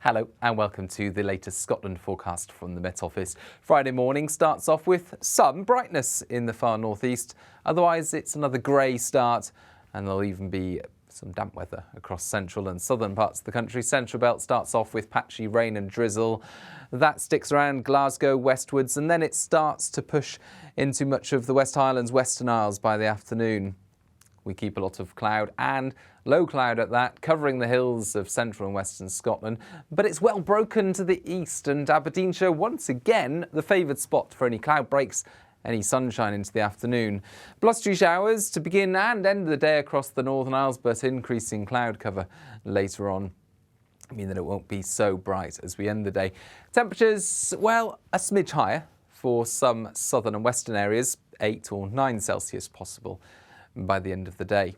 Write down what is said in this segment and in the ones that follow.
Hello and welcome to the latest Scotland forecast from the Met Office. Friday morning starts off with some brightness in the far northeast. Otherwise, it's another grey start and there'll even be some damp weather across central and southern parts of the country. Central belt starts off with patchy rain and drizzle. That sticks around Glasgow westwards and then it starts to push into much of the West Highlands, Western Isles by the afternoon. We keep a lot of cloud and low cloud at that, covering the hills of central and western Scotland. But it's well broken to the east, and Aberdeenshire once again the favoured spot for any cloud breaks, any sunshine into the afternoon. Blustery showers to begin and end the day across the Northern Isles, but increasing cloud cover later on mean that it won't be so bright as we end the day. Temperatures, well, a smidge higher for some southern and western areas, 8 or 9 Celsius possible by the end of the day.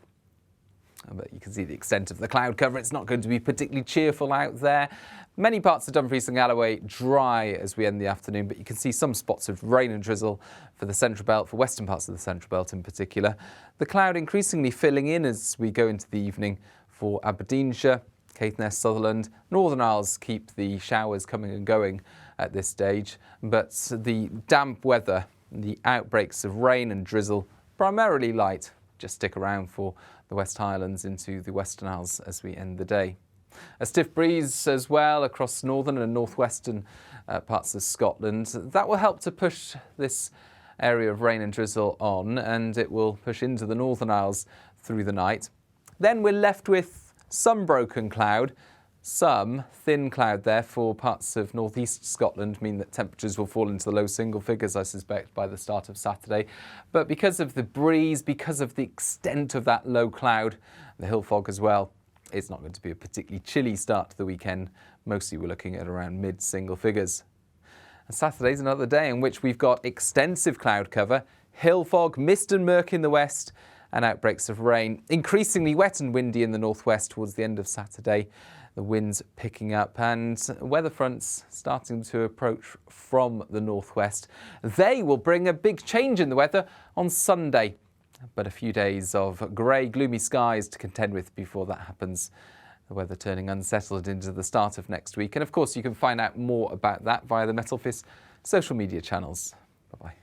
But you can see the extent of the cloud cover. It's not going to be particularly cheerful out there. Many parts of Dumfries and Galloway dry as we end the afternoon, but you can see some spots of rain and drizzle for the central belt, for western parts of the central belt in particular. The cloud increasingly filling in as we go into the evening for Aberdeenshire, Caithness, Sutherland. Northern Isles keep the showers coming and going at this stage, but the damp weather, the outbreaks of rain and drizzle, primarily light, just stick around for the West Highlands into the Western Isles as we end the day. A stiff breeze as well across northern and northwestern parts of Scotland. That will help to push this area of rain and drizzle on, and it will push into the Northern Isles through the night. Then we're left with some broken cloud. Some thin cloud there for parts of northeast Scotland mean that temperatures will fall into the low single figures, I suspect, by the start of Saturday. But because of the breeze, because of the extent of that low cloud, the hill fog as well, it's not going to be a particularly chilly start to the weekend. Mostly we're looking at around mid-single figures. And Saturday's another day in which we've got extensive cloud cover, hill fog, mist and murk in the west, and outbreaks of rain. Increasingly wet and windy in the northwest towards the end of Saturday. The winds picking up and weather fronts starting to approach from the northwest. They will bring a big change in the weather on Sunday, but a few days of grey, gloomy skies to contend with before that happens. The weather turning unsettled into the start of next week. And of course, you can find out more about that via the Met Office social media channels. Bye-bye.